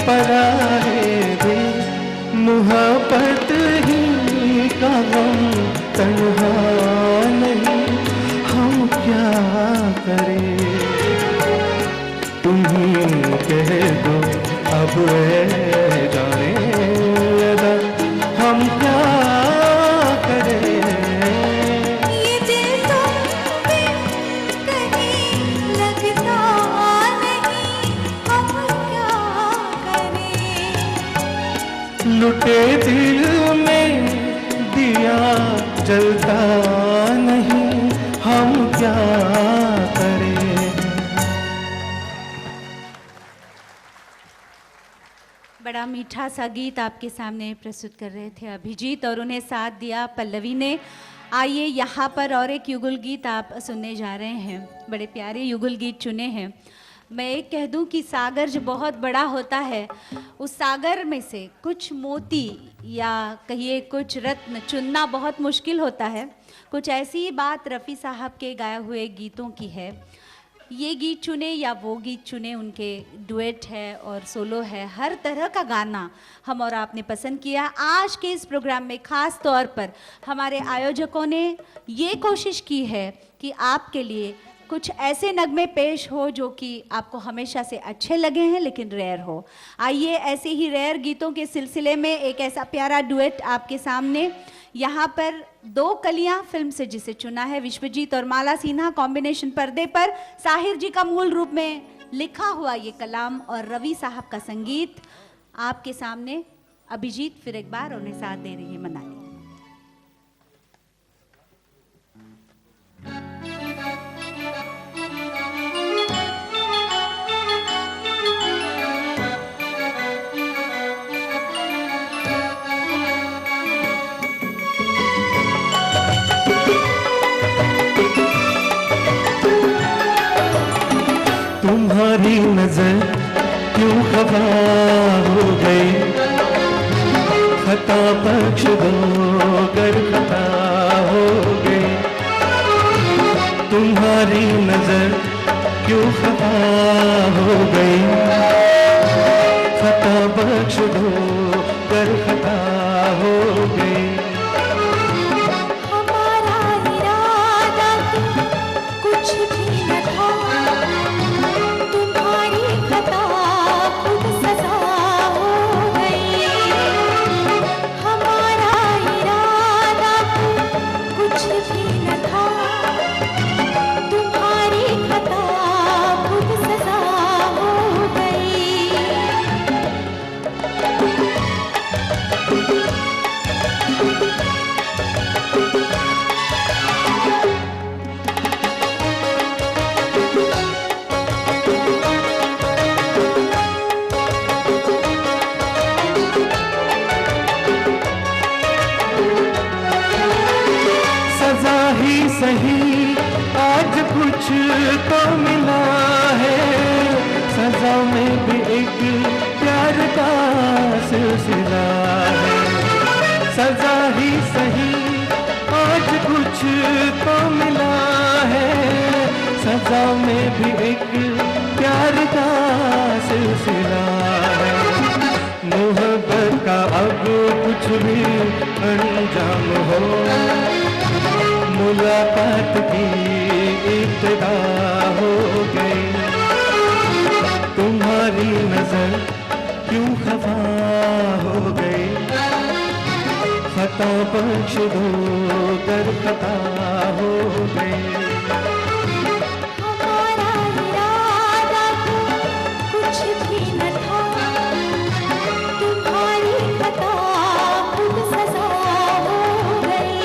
पराए दिल मोहब्बत ही का गम तन्हा नहीं, हम क्या करें। तुम ही कह दो अब ए जाने अदा, हम क्या करें। ये दिल तुम बिन कहीं लगता नहीं, हम क्या करें। लुटे दिल में दिया जलता नहीं, हम क्या करें। बड़ा मीठा सा गीत आपके सामने प्रस्तुत कर रहे थे अभिजीत, और उन्हें साथ दिया पल्लवी ने। आइए यहाँ पर और एक युगल गीत आप सुनने जा रहे हैं। बड़े प्यारे युगल गीत चुने हैं। मैं एक कह दूं कि सागर जो बहुत बड़ा होता है, उस सागर में से कुछ मोती या कहिए कुछ रत्न चुनना बहुत मुश्किल होता है। कुछ ऐसी बात रफ़ी साहब के गाए हुए गीतों की है। ये गीत चुने या वो गीत चुने, उनके डुएट है और सोलो है, हर तरह का गाना हम और आपने पसंद किया। आज के इस प्रोग्राम में ख़ास तौर पर हमारे आयोजकों ने ये कोशिश की है कि आपके लिए कुछ ऐसे नगमे पेश हो जो कि आपको हमेशा से अच्छे लगे हैं लेकिन रेयर हो। आइए ऐसे ही रेयर गीतों के सिलसिले में एक ऐसा प्यारा डुएट आपके सामने। यहाँ पर दो कलियां फिल्म से जिसे चुना है विश्वजीत और माला सिन्हा कॉम्बिनेशन पर्दे पर, साहिर जी का मूल रूप में लिखा हुआ ये कलाम और रवि साहब का संगीत आपके सामने। अभिजीत फिर एक बार उन्हें साथ दे रही है मनाली। तुम्हारी नजर क्यों खफा हो गई, खता बख्श दो कर खता हो गई। तुम्हारी नजर क्यों खफा हो गई, खता बख्श दो कर खता हो गई। हमारा इरादा तो कुछ भी न था, तुम्हारी खता खुद सजा हो गई। हमारा इरादा तो कुछ भी न था, तुम्हारी खता खुद सजा हो गई। सजा ही सही आज कुछ तो मिला है, सजा में भी एक प्यार का सिलसिला है। सजा ही सही आज कुछ तो मिला है, सजा में भी एक प्यार का सिलसिला है। मोहब्बत का अब कुछ भी अंजाम हो, मुलाकात की इब्तिदा हो गई। तुम्हारी नजर क्यों खफा हो गई, खता बख्श दो कर खता हो गई। हमारा इरादा तो कुछ भी न था, तुम्हारी खता खुद सजा हो गई।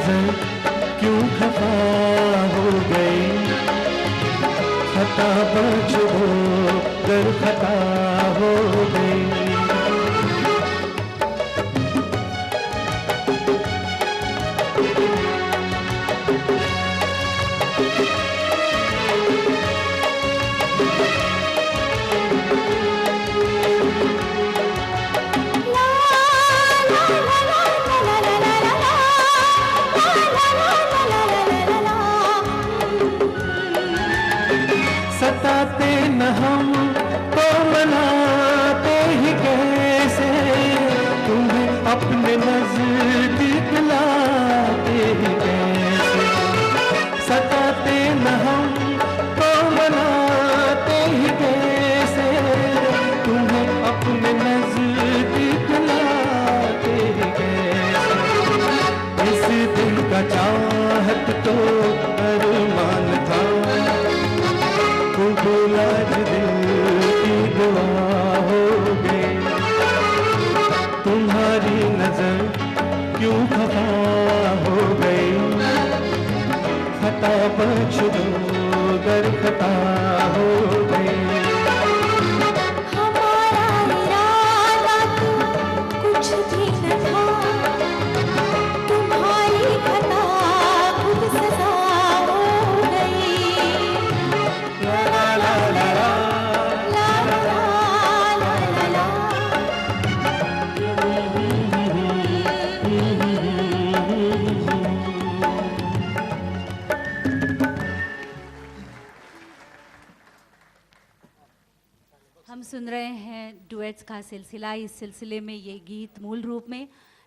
नजर क्यों खफा हो गई, खता बख्श दो गर खता हो गई। सताते न हम तो मनाते ही कैसे, तुम्हें अपने नजदीक लाते ही कैसे। सताते न हम तो मनाते ही कैसे, तुम्हें अपने नजदीक लाते ही कैसे। इस दिल का चाहत तो अरमान था, आज दिल की दुआ हो गई। तुम्हारी नजर क्यों खफा हो गई, खता बख्श दो गर खता हो गई। हमारा इरादा तो कुछ भी न था, तुम्हारी खता खुद सजा हो गई। ला ला ला ला ला ला ला ला ला। हम सुन रहे हैं डुएट्स का सिलसिला। इस सिलसिले में ये गीत मूल रूप में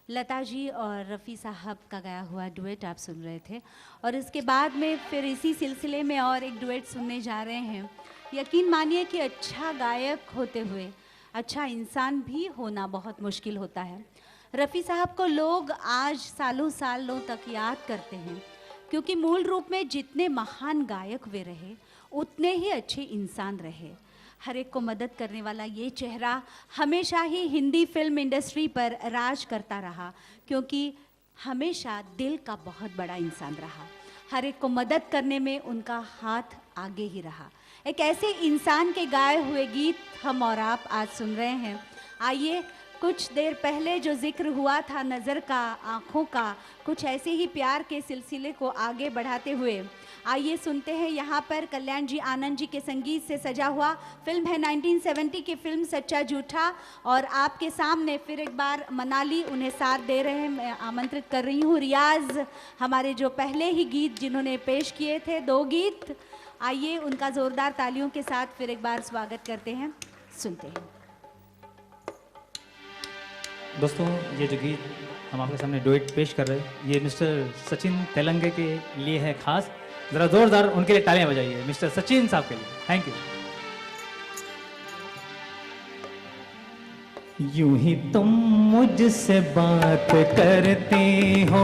लता जी और रफ़ी साहब का गाया हुआ डुएट आप सुन रहे थे, और इसके बाद में फिर इसी सिलसिले में और एक डुएट सुनने जा रहे हैं। यकीन मानिए कि अच्छा गायक होते हुए अच्छा इंसान भी होना बहुत मुश्किल होता है। रफ़ी साहब को लोग आज सालों सालों तक याद करते हैं, क्योंकि मूल रूप में जितने महान गायक वे रहे उतने ही अच्छे इंसान रहे। हर एक को मदद करने वाला ये चेहरा हमेशा ही हिंदी फिल्म इंडस्ट्री पर राज करता रहा, क्योंकि हमेशा दिल का बहुत बड़ा इंसान रहा। हर एक को मदद करने में उनका हाथ आगे ही रहा। एक ऐसे इंसान के गाए हुए गीत हम और आप आज सुन रहे हैं। आइए, कुछ देर पहले जो जिक्र हुआ था नज़र का, आँखों का, कुछ ऐसे ही प्यार के सिलसिले को आगे बढ़ाते हुए आइए सुनते हैं यहाँ पर कल्याण जी आनंद जी के संगीत से सजा हुआ फिल्म है 1970 की फिल्म सच्चा झूठा। और आपके सामने फिर एक बार मनाली उन्हें साथ दे रहे हैं। मैं आमंत्रित कर रही हूँ रियाज, हमारे जो पहले ही गीत जिन्होंने पेश किए थे 2 गीत, आइए उनका ज़ोरदार तालियों के साथ फिर एक बार स्वागत करते हैं, सुनते हैं। दोस्तों, ये जो गीत हम आपके सामने डुएट पेश कर रहे हैं, ये मिस्टर सचिन तेलंगे के लिए है खास। ज़रा जोरदार उनके लिए तालियां बजाइए मिस्टर सचिन साहब के लिए। Thank you. यूं ही तुम मुझसे बात करती हो,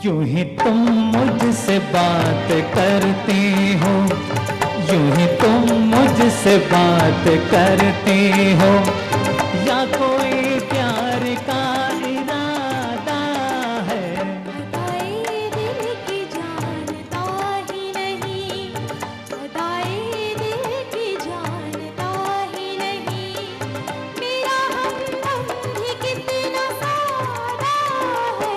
यूं ही तुम मुझसे बात करती हो, यूं ही तुम मुझसे बात करती हो, या कोई प्यार का इरादा है। अदाए दिल की जानता ही नहीं, अदाए दिल की जानता ही नहीं, मेरा हमदम भी कितना सारा है।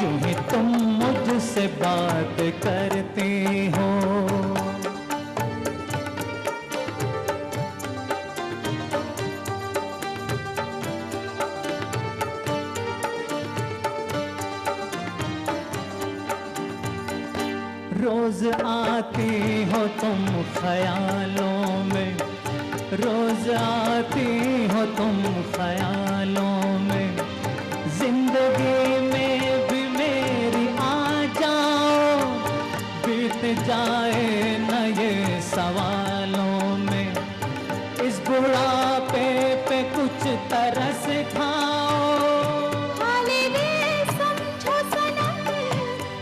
यूं ही तुम मुझसे बात करती हो। रोज आती हो तुम ख्यालों में, रोज आती हो तुम ख्यालों में, जिंदगी में भी मेरी आ जाओ, बीत जाए न ये सवालों में, इस बुढ़ापे पे कुछ तरस खाओ। हाले दे समझो सनम,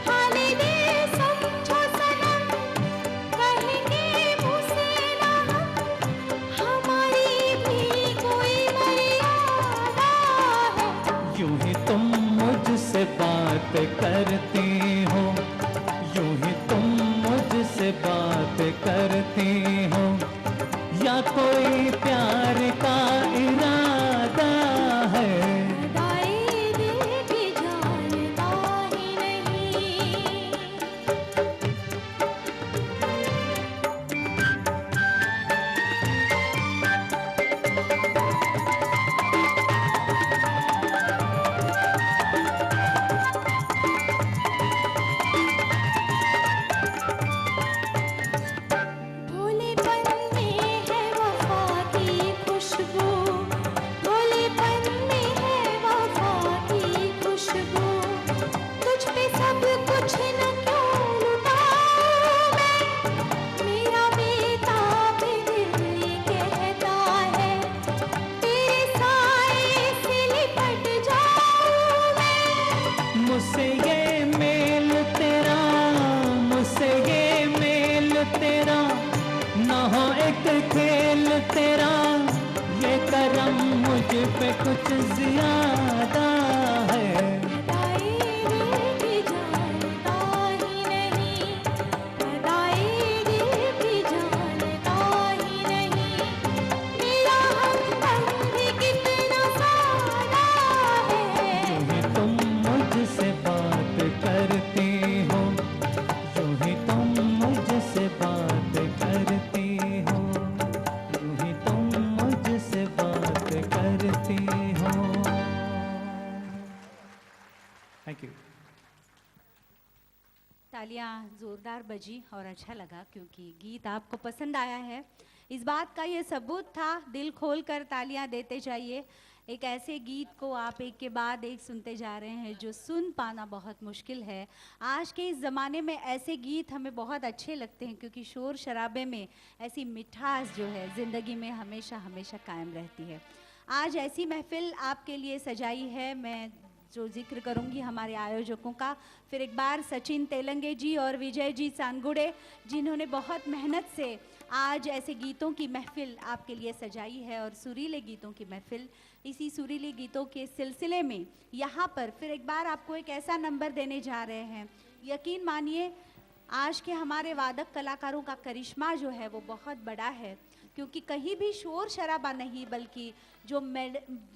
हाले दे समझो सनम, कुछ न क्यों लुटाऊं मैं, मेरा बेताब दिल ये कहता है, तेरे साए से लिपट जाऊं मैं। मुझसे ये मेल तेरा, मुझसे ये मेल तेरा, ना हो एक खेल तेरा, ये करम मुझ पे कुछ ज्यादा है। अदाए दिल भी जानता ही नहीं, अदाए दिल भी जानता ही नहीं, मेरा हमदम भी कितना सादा है। यूं ही तुम मुझसे बात करती हो, यूं ही तुम मुझसे बात करती हो, यूं ही तुम मुझसे बात करती हो। Thank you. तालियां ज़ोरदार बजी और अच्छा लगा क्योंकि गीत आपको पसंद आया है। इस बात का ये सबूत था, दिल खोल कर तालियां देते जाइए। एक ऐसे गीत को आप एक के बाद एक सुनते जा रहे हैं जो सुन पाना बहुत मुश्किल है। आज के इस ज़माने में ऐसे गीत हमें बहुत अच्छे लगते हैं क्योंकि शोर शराबे में ऐसी मिठास जो है ज़िंदगी में हमेशा हमेशा कायम रहती है। आज ऐसी महफ़िल आपके लिए सजाई है, मैं जो जिक्र करूंगी हमारे आयोजकों का। फिर एक बार सचिन तेलंगे जी और विजय जी सांगुड़े जिन्होंने बहुत मेहनत से आज ऐसे गीतों की महफ़िल आपके लिए सजाई है और सुरीले गीतों की महफ़िल। इसी सुरीले गीतों के सिलसिले में यहाँ पर फिर एक बार आपको एक ऐसा नंबर देने जा रहे हैं, यकीन मानिए आज के हमारे वादक कलाकारों का करिश्मा जो है वो बहुत बड़ा है क्योंकि कहीं भी शोर शराबा नहीं बल्कि जो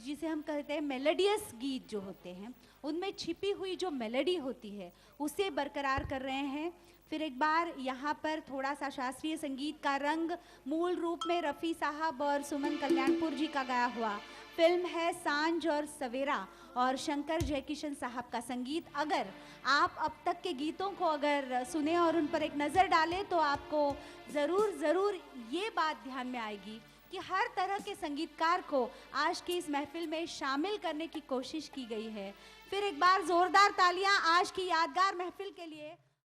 जिसे हम कहते हैं मेलोडियस गीत जो होते हैं उनमें छिपी हुई जो मेलोडी होती है उसे बरकरार कर रहे हैं। फिर एक बार यहाँ पर थोड़ा सा शास्त्रीय संगीत का रंग मूल रूप में रफ़ी साहब और सुमन कल्याणपुर जी का गाया हुआ। फिल्म है सांझ और सवेरा और शंकर जयकिशन साहब का संगीत। अगर आप अब तक के गीतों को अगर सुने और उन पर एक नज़र डालें तो आपको ज़रूर ये बात ध्यान में आएगी कि हर तरह के संगीतकार को आज की इस महफिल में शामिल करने की कोशिश की गई है। फिर एक बार ज़ोरदार तालियां आज की यादगार महफिल के लिए।